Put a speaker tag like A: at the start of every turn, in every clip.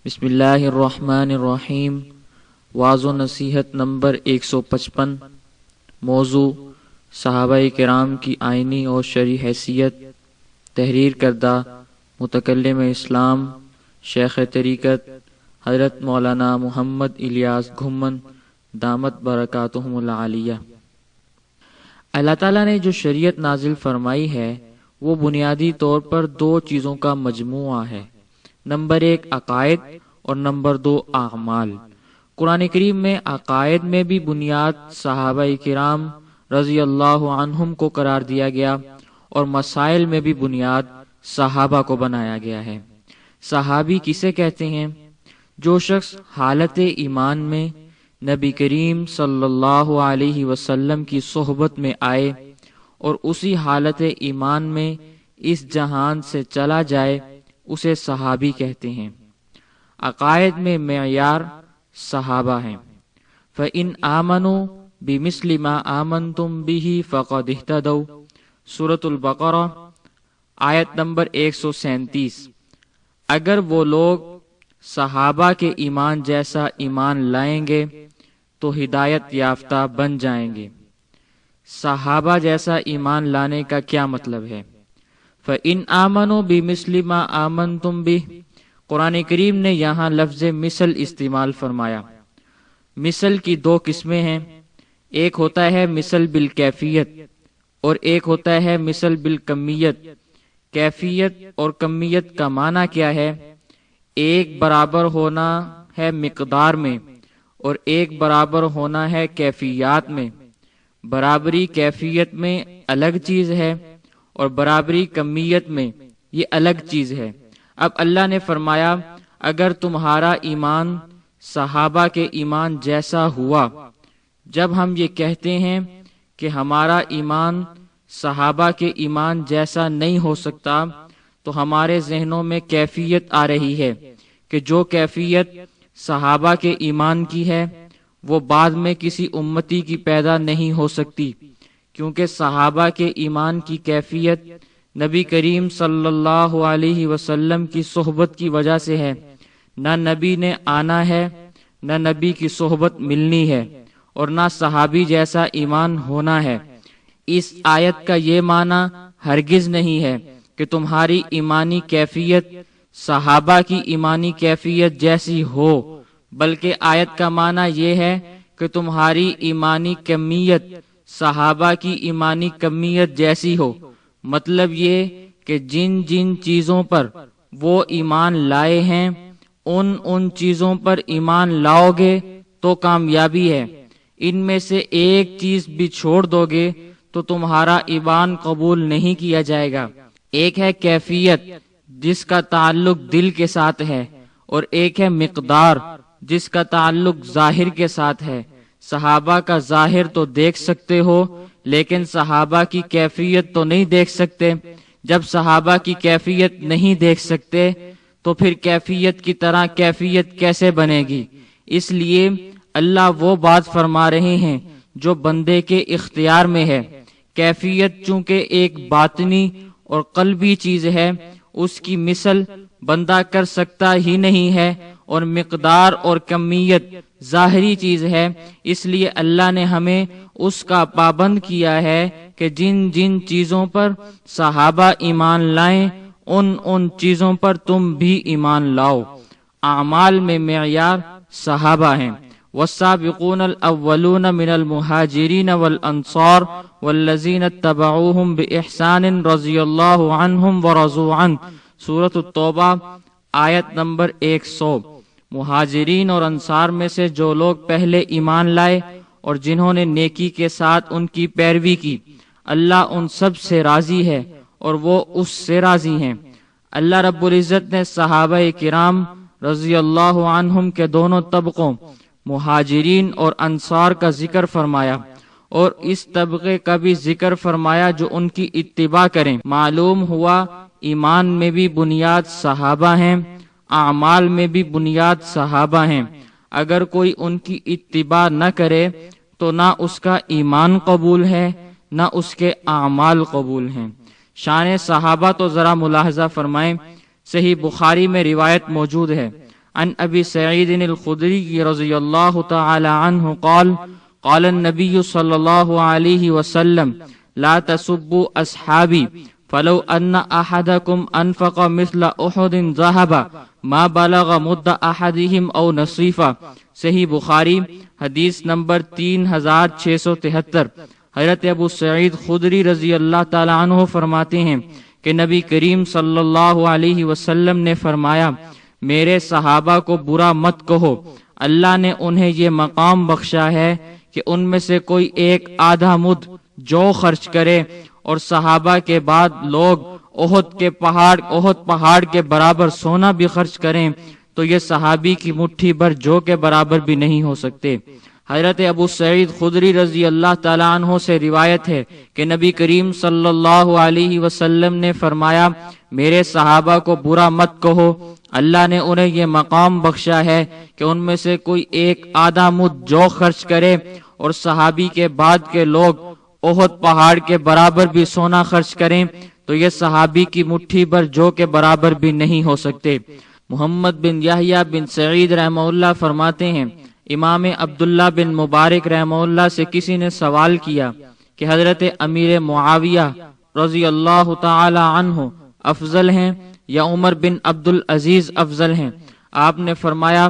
A: بسم اللہ الرحمن الرحیم۔ واعظ و نصیحت نمبر 155۔ موضوع: صحابہ کرام کی آئینی اور شرعی حیثیت۔ تحریر کردہ متکلم اسلام شیخ طریقت حضرت مولانا محمد الیاس گھمن دامت برکاتہم العالیہ۔ اللہ تعالیٰ نے جو شریعت نازل فرمائی ہے وہ بنیادی طور پر دو چیزوں کا مجموعہ ہے، نمبر 1 عقائد اور نمبر 2 اعمال۔ قرآن کریم میں عقائد میں بھی بنیاد صحابہ کرام رضی اللہ عنہم کو قرار دیا گیا اور مسائل میں بھی بنیاد صحابہ کو بنایا گیا ہے۔ صحابی کسے کہتے ہیں؟ جو شخص حالت ایمان میں نبی کریم صلی اللہ علیہ وسلم کی صحبت میں آئے اور اسی حالت ایمان میں اس جہان سے چلا جائے اسے صحابی کہتے ہیں۔ عقائد میں معیار صحابہ ہیں۔ فَإِنْ آمَنُوا بِمِثْلِ مَا آمَنْتُمْ بِهِ فَقَدِ اهْتَدَوْا، سورۃ البقرہ آیت نمبر 137۔ اگر وہ لوگ صحابہ کے ایمان جیسا ایمان لائیں گے تو ہدایت یافتہ بن جائیں گے۔ صحابہ جیسا ایمان لانے کا کیا مطلب ہے؟ فَإِنْ آمَنُوا بِمِثْلِ مَا آمَنْتُمْ بِهِ، قرآن کریم نے یہاں لفظ مثل استعمال فرمایا۔ مثل کی دو قسمیں ہیں، ایک ہوتا ہے مثل بالکیفیت اور ایک ہوتا ہے مثل بالکمیت۔ کیفیت اور کمیت کا معنی کیا ہے؟ ایک برابر ہونا ہے مقدار میں اور ایک برابر ہونا ہے کیفیات میں۔ برابری کیفیت میں الگ چیز ہے اور برابری کمیت میں یہ الگ چیز ہے۔ اب اللہ نے فرمایا اگر تمہارا ایمان صحابہ کے ایمان جیسا ہوا۔ جب ہم یہ کہتے ہیں کہ ہمارا ایمان صحابہ کے ایمان جیسا نہیں ہو سکتا تو ہمارے ذہنوں میں کیفیت آ رہی ہے کہ جو کیفیت صحابہ کے ایمان کی ہے وہ بعد میں کسی امتی کی پیدا نہیں ہو سکتی، کیونکہ صحابہ کے ایمان کی کیفیت نبی کریم صلی اللہ علیہ وسلم کی صحبت کی وجہ سے ہے۔ نہ نبی نے آنا ہے، نہ نبی کی صحبت ملنی ہے، اور نہ صحابی جیسا ایمان ہونا ہے۔ اس آیت کا یہ معنی ہرگز نہیں ہے کہ تمہاری ایمانی کیفیت صحابہ کی ایمانی کیفیت جیسی ہو، بلکہ آیت کا معنی یہ ہے کہ تمہاری ایمانی کمیت صحابہ کی ایمانی کمیت جیسی ہو۔ مطلب یہ کہ جن جن چیزوں پر وہ ایمان لائے ہیں ان چیزوں پر ایمان لاؤ گے تو کامیابی ہے۔ ان میں سے ایک چیز بھی چھوڑ دو گے تو تمہارا ایمان قبول نہیں کیا جائے گا۔ ایک ہے کیفیت جس کا تعلق دل کے ساتھ ہے اور ایک ہے مقدار جس کا تعلق ظاہر کے ساتھ ہے۔ صحابہ کا ظاہر تو دیکھ سکتے ہو لیکن صحابہ کی کیفیت تو نہیں دیکھ سکتے۔ جب صحابہ کی کیفیت نہیں دیکھ سکتے تو پھر کیفیت کی طرح کیفیت کیسے بنے گی؟ اس لیے اللہ وہ بات فرما رہے ہیں جو بندے کے اختیار میں ہے۔ کیفیت چونکہ ایک باطنی اور قلبی چیز ہے، اس کی مثل بندہ کر سکتا ہی نہیں ہے، اور مقدار اور کمیت ظاہری چیز ہے۔ اس لیے اللہ نے ہمیں اس کا پابند کیا ہے کہ جن جن چیزوں پر صحابہ ایمان لائیں ان چیزوں پر تم بھی ایمان لاؤ۔ اعمال میں معیار صحابہ ہیں۔ والسابقون الاولون من المہاجرین والانصار والذین اتبعوهم بإحسان رضی اللہ عنہم ورضوا عنہ، سورۃ التوبہ آیت نمبر 100۔ مہاجرین اور انصار میں سے جو لوگ پہلے ایمان لائے اور جنہوں نے نیکی کے ساتھ ان کی پیروی کی، اللہ ان سب سے راضی ہے اور وہ اس سے راضی ہیں۔ اللہ رب العزت نے صحابہ کرام رضی اللہ عنہم کے دونوں طبقوں مہاجرین اور انصار کا ذکر فرمایا اور اس طبقے کا بھی ذکر فرمایا جو ان کی اتباع کریں۔ معلوم ہوا ایمان میں بھی بنیاد صحابہ ہیں، اعمال میں بھی بنیاد صحابہ ہیں۔ اگر کوئی ان کی اتباع نہ کرے تو نہ اس کا ایمان قبول ہے نہ اس کے اعمال قبول ہیں۔ شان صحابہ تو ذرا ملاحظہ فرمائیں۔ صحیح بخاری میں روایت موجود ہے، عن ابی سعید الخدری رضی اللہ تعالی عنہ قال قال النبی صلی اللہ علیہ وسلم لا تسبوا اصحابی فلو ان احدکم انفق مثل احد ذهب ما بلغ مد احدهم او نصیفا۔ صحیح بخاری حدیث نمبر 3673۔ حضرت ابو سعید خدری رضی اللہ تعالی عنہ فرماتے ہیں کہ نبی کریم صلی اللہ علیہ وسلم نے فرمایا میرے صحابہ کو برا مت کہو، اللہ نے انہیں یہ مقام بخشا ہے کہ ان میں سے کوئی ایک آدھا مد جو خرچ کرے، اور صحابہ کے بعد لوگ احد پہاڑ کے برابر سونا بھی خرچ کریں تو یہ صحابی کی مٹھی بھر جو کے برابر بھی نہیں ہو سکتے۔ حضرت ابو سعید خدری رضی اللہ تعالیٰ عنہ سے روایت ہے کہ نبی کریم صلی اللہ علیہ وسلم نے فرمایا میرے صحابہ کو برا مت کہو، اللہ نے انہیں یہ مقام بخشا ہے کہ ان میں سے کوئی ایک آدھا مد جو خرچ کرے، اور صحابی کے بعد کے لوگ احد پہاڑ کے برابر بھی سونا خرچ کریں تو یہ صحابی کی مٹھی بھر جو کے برابر بھی نہیں ہو سکتے۔ محمد بن یحییٰ بن سعید رحمہ اللہ فرماتے ہیں امام عبداللہ بن مبارک رحمہ اللہ سے کسی نے سوال کیا کہ حضرت امیر معاویہ رضی اللہ تعالی عنہ افضل ہیں یا عمر بن عبد العزیز افضل ہیں؟ آپ نے فرمایا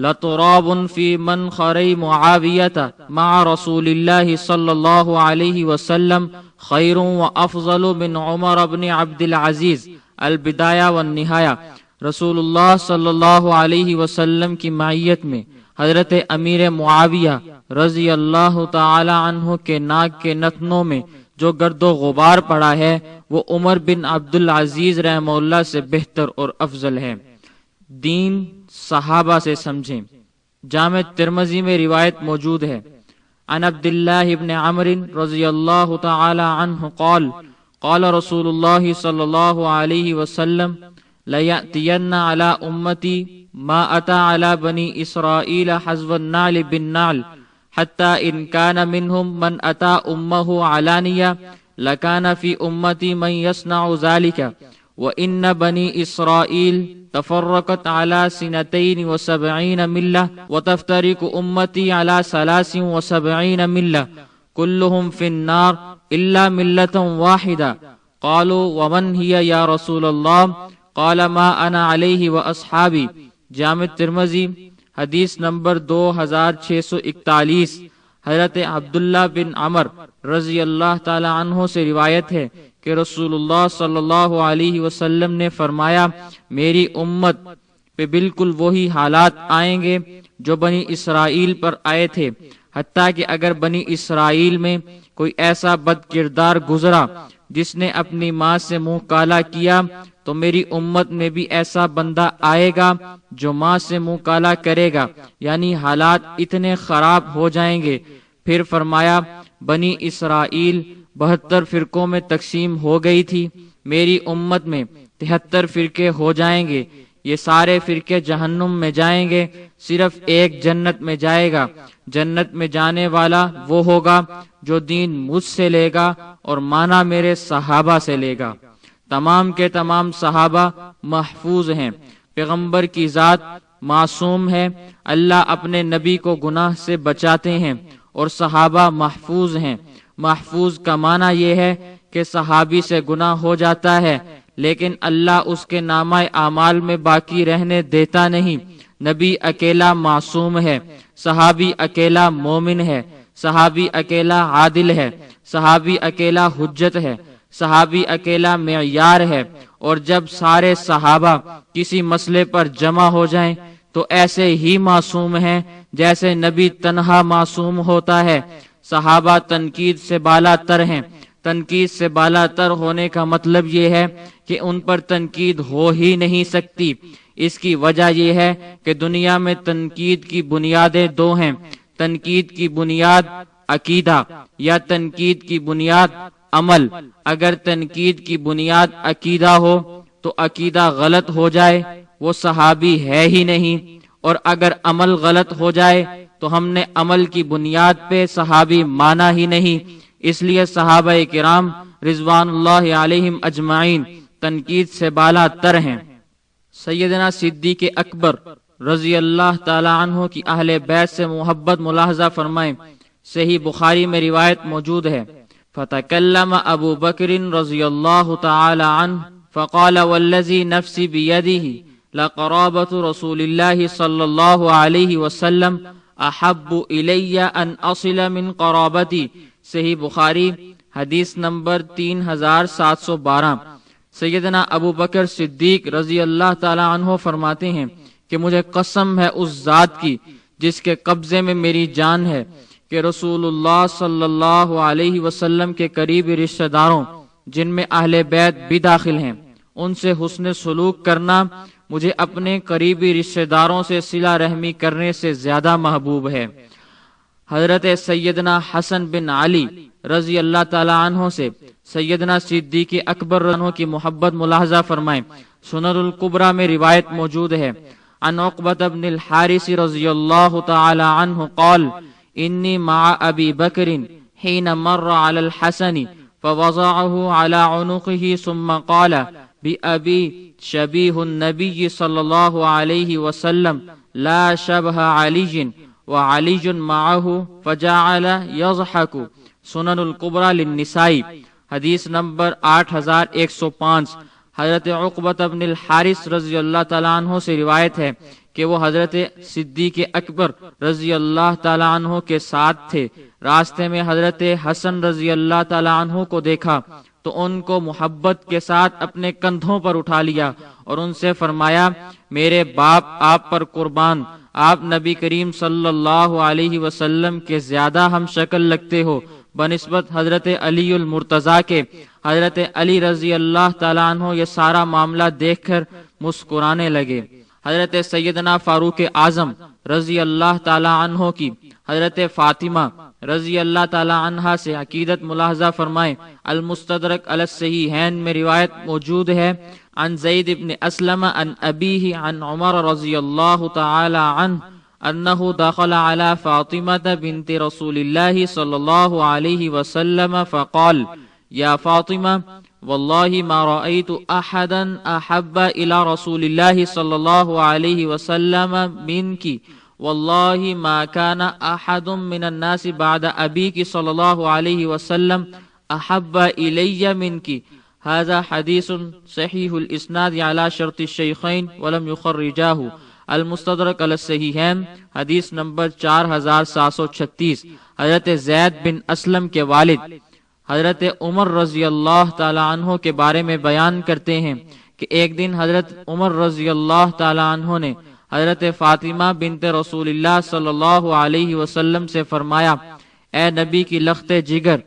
A: لَتُرَابٌ فِي مَنْخَرِ مُعَاوِيَةَ مَعَ رَسُولِ اللَّهِ صلی اللہ علیہ وسلم خیر وافضل من عمر بن عبد العزیز البدایہ والنہایہ۔ رسول اللہ صلی اللہ علیہ وسلم کی معیت میں حضرت امیر معاویہ رضی اللہ تعالی عنہ کے ناک کے نتنوں میں جو گرد و غبار پڑا ہے وہ عمر بن عبد العزیز رحمہ اللہ سے بہتر اور افضل ہے۔ دین صحابہ سے سمجھیں۔ جامع ترمذی میں روایت موجود ہے عن عبداللہ ابن عمرو رضی اللہ تعالی عنہ قال قال رسول اللہ صلی اللہ علیہ وسلم لَيَأْتِيَنَّ عَلَىٰ أُمَّتِي مَا أَتَىٰ عَلَىٰ بَنِي إِسْرَائِيلَ حَذْوَ النَّعْلِ بِالنَّعْلِ حَتَّىٰ إِن كَانَ مِنْهُمْ مَنْ أَتَىٰ أُمَّهُ عَلَانِيَةً لَكَانَ فِي أُمَّتِي مَنْ يَصْنَعُ ذَلِكَ وَإِنَّ بَنِي إِسْرَائِيلَ تفرقت على 72 ملة وتفترق أمتي على 73 ملة كلهم في النار إلا ملة واحدة قالوا ومن هي يا رسول الله قال ما أنا عليه وأصحابي۔ جامع ترمذی حدیث نمبر 2641۔ حضرت عبداللہ بن عمر رضی اللہ تعالی عنہ سے روایت ہے کہ رسول اللہ صلی اللہ علیہ وسلم نے فرمایا میری امت پہ بالکل وہی حالات آئیں گے جو بنی اسرائیل پر آئے تھے، حتیٰ کہ اگر بنی اسرائیل میں کوئی ایسا بد کردار گزرا جس نے اپنی ماں سے منہ کالا کیا تو میری امت میں بھی ایسا بندہ آئے گا جو ماں سے منہ کالا کرے گا، یعنی حالات اتنے خراب ہو جائیں گے۔ پھر فرمایا بنی اسرائیل 72 فرقوں میں تقسیم ہو گئی تھی، میری امت میں 73 فرقے ہو جائیں گے، یہ سارے فرقے جہنم میں جائیں گے، صرف ایک جنت میں جائے گا۔ جنت میں جانے والا وہ ہوگا جو دین مجھ سے لے گا اور مانا میرے صحابہ سے لے گا۔ تمام کے تمام صحابہ محفوظ ہیں، پیغمبر کی ذات معصوم ہے، اللہ اپنے نبی کو گناہ سے بچاتے ہیں، اور صحابہ محفوظ ہیں۔ محفوظ کا معنی یہ ہے کہ صحابی سے گناہ ہو جاتا ہے لیکن اللہ اس کے نامہ اعمال میں باقی رہنے دیتا نہیں۔ نبی اکیلا معصوم ہے، صحابی اکیلا مومن ہے، صحابی اکیلا عادل ہے، صحابی اکیلا حجت ہے، صحابی اکیلا معیار ہے، اور جب سارے صحابہ کسی مسئلے پر جمع ہو جائیں تو ایسے ہی معصوم ہیں جیسے نبی تنہا معصوم ہوتا ہے۔ صحابہ تنقید سے بالا تر ہیں۔ تنقید سے بالا تر ہونے کا مطلب یہ ہے کہ ان پر تنقید ہو ہی نہیں سکتی۔ اس کی وجہ یہ ہے کہ دنیا میں تنقید کی بنیادیں دو ہیں، تنقید کی بنیاد عقیدہ یا تنقید کی بنیاد عمل۔ اگر تنقید کی بنیاد عقیدہ ہو تو عقیدہ غلط ہو جائے وہ صحابی ہے ہی نہیں، اور اگر عمل غلط ہو جائے تو ہم نے عمل کی بنیاد پہ صحابی مانا ہی نہیں۔ اس لیے صحابہ کرام رضوان اللہ علیہم اجمعین تنقید سے بالا تر ہیں۔ سیدنا صدیق اکبر رضی اللہ تعالی عنہ کی اہل بیت سے محبت ملاحظہ فرمائیں۔ صحیح بخاری میں روایت موجود ہے، فتکلم ابو بکر رضی اللہ تعالی عنہ فقال والذی نفسی بیدہ لقرابۃ رسول اللہ صلی اللہ علیہ وسلم احب الی ان اصل من قرابتی۔ صحیح بخاری حدیث نمبر 3712۔ سیدنا ابو بکر صدیق رضی اللہ تعالی عنہ فرماتے ہیں کہ مجھے قسم ہے اس ذات کی جس کے قبضے میں میری جان ہے کہ رسول اللہ صلی اللہ علیہ وسلم کے قریبی رشتہ داروں جن میں اہل بیت بھی داخل ہیں ان سے حسن سلوک کرنا مجھے اپنے قریبی رشتہ داروں سے صلہ رحمی کرنے سے زیادہ محبوب ہے۔ حضرت سیدنا حسن بن علی رضی اللہ تعالی عنہ سے سیدنا صدیق اکبر عنہ کی محبت ملاحظہ فرمائیں۔ سنن الکبریٰ میں روایت موجود ہے، عن عقبۃ بن الحارث رضی اللہ تعالی عنہ قال انی مع ابی بکر حین مر علی الحسن فوضعه على عنقه ثم قال بأبی شبیہ النبی صلی اللہ علیہ وسلم لا شبہ علی وعلی معه فجعل يضحك۔ سنن الکبریٰ للنسائی حدیث نمبر 8105۔ حضرت عقبۃ بن الحارث رضی اللہ تعالیٰ عنہ سے روایت ہے کہ وہ حضرت صدیق اکبر رضی اللہ تعالیٰ عنہ کے ساتھ تھے۔ راستے میں حضرت حسن رضی اللہ تعالیٰ عنہ کو دیکھا تو ان کو محبت کے ساتھ اپنے کندھوں پر اٹھا لیا اور ان سے فرمایا میرے باپ آپ پر قربان، آپ نبی کریم صلی اللہ علیہ وسلم کے زیادہ ہم شکل لگتے ہو بنسبت حضرت علی المرتضیٰ کے۔ حضرت علی رضی اللہ تعالیٰ عنہ یہ سارا معاملہ دیکھ کر مسکرانے لگے۔ حضرت سیدنا فاروق اعظم رضی اللہ تعالیٰ عنہ کی حضرت فاطمہ رضی اللہ تعالیٰ عنہا سے عقیدت ملاحظہ فرمائیں۔ المستدرک علی الصحیحین میں روایت موجود ہے، عن زید بن اسلم عن ابیہ عن عمر رضی اللہ تعالی عنہ انہ دخل علی فاطمة بنت رسول اللہ صلی اللہ علیہ وسلم فقال یا فاطمہ واللہ ما رأیت احدا احب الى رسول اللہ صلی اللہ علیہ وسلم منک واللہ ما كان احد من الناس بعد ابیک صلی اللہ علیہ وسلم احب الی منک۔ هذا حدیث صحیح الاسناد علی شرط الشیخین ولم یخرجاہ۔ المستدرک علی الصحیحین حدیث نمبر 4736۔ حضرت زید بن اسلم کے والد حضرت عمر رضی اللہ تعالی عنہ کے بارے میں بیان کرتے ہیں کہ ایک دن حضرت عمر رضی اللہ تعالی عنہ نے حضرت فاطمہ بنت رسول اللہ صلی اللہ علیہ وسلم سے فرمایا اے نبی کی لخت جگر،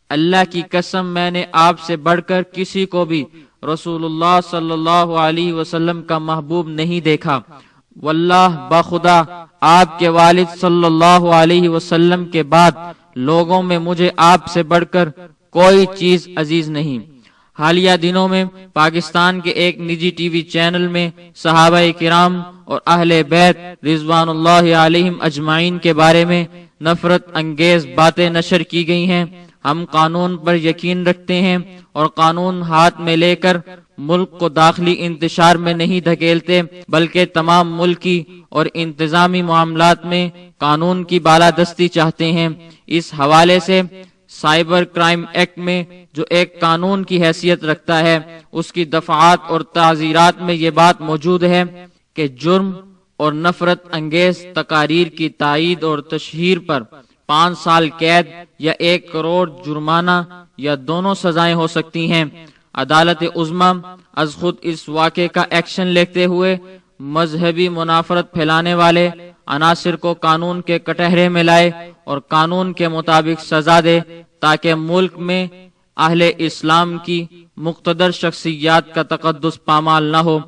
A: اللہ کی قسم میں نے آپ سے بڑھ کر کسی کو بھی رسول اللہ صلی اللہ علیہ وسلم کا محبوب نہیں دیکھا، واللہ بخدا آپ کے والد صلی اللہ علیہ وسلم کے بعد لوگوں میں مجھے آپ سے بڑھ کر کوئی چیز عزیز نہیں۔ حالیہ دنوں میں پاکستان کے ایک نجی ٹی وی چینل میں صحابہ کرام اور اہل بیت رضوان اللہ علیہم اجمعین کے بارے میں نفرت انگیز باتیں نشر کی گئی ہیں۔ ہم قانون پر یقین رکھتے ہیں اور قانون ہاتھ میں لے کر ملک کو داخلی انتشار میں نہیں دھکیلتے، بلکہ تمام ملکی اور انتظامی معاملات میں قانون کی بالادستی چاہتے ہیں۔ اس حوالے سے سائبر کرائم ایکٹ میں جو ایک قانون کی حیثیت رکھتا ہے اس کی دفعات اور تعزیرات میں یہ بات موجود ہے کہ جرم اور نفرت انگیز تقاریر کی تائید اور تشہیر پر 5 سال قید یا 1 کروڑ جرمانہ یا دونوں سزائیں ہو سکتی ہیں۔ عدالت عظمی از خود اس واقعے کا ایکشن لیتے ہوئے مذہبی منافرت پھیلانے والے عناصر کو قانون کے کٹہرے میں لائے اور قانون کے مطابق سزا دے تاکہ ملک میں اہل اسلام کی مقتدر شخصیات کا تقدس پامال نہ ہو۔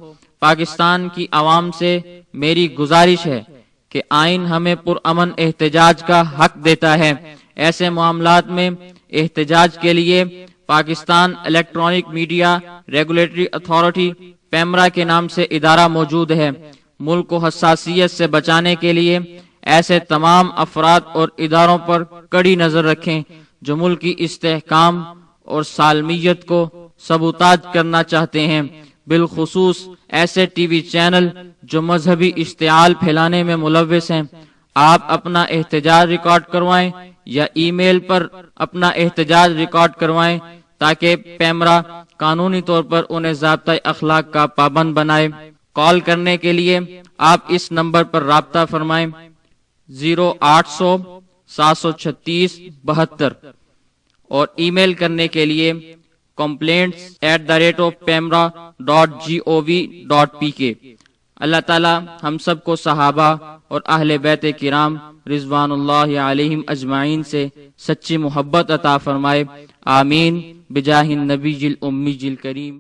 A: پاکستان کی عوام سے میری گزارش ہے کہ آئین ہمیں پرامن احتجاج کا حق دیتا ہے۔ ایسے معاملات میں احتجاج کے لیے Pakistan electronic media regulatory authority PEMRA کے نام سے ادارہ موجود ہے۔ ملک کو حساسیت سے بچانے کے لیے ایسے تمام افراد اور اداروں پر کڑی نظر رکھیں جو ملک کی استحکام اور سالمیت کو سبوتاج کرنا چاہتے ہیں، بالخصوص ایسے ٹی وی چینل جو مذہبی اشتعال پھیلانے میں ملوث ہیں، آپ اپنا احتجاج ریکارڈ کروائیں یا ای میل پر اپنا احتجاج ریکارڈ کروائیں تاکہ پیمرا قانونی طور پر انہیں ضابطۂ اخلاق کا پابند بنائے۔ کال کرنے کے لیے آپ اس نمبر پر رابطہ فرمائیں 0800 736 72 اور ای میل کرنے کے لیے complaints@pemra.gov.pk۔ اللہ تعالی ہم سب کو صحابہ اور اہل بیت کرام رضوان اللہ علیہم اجمعین سے سچی محبت عطا فرمائے، آمین، بجاہ النبی الامی الکریم۔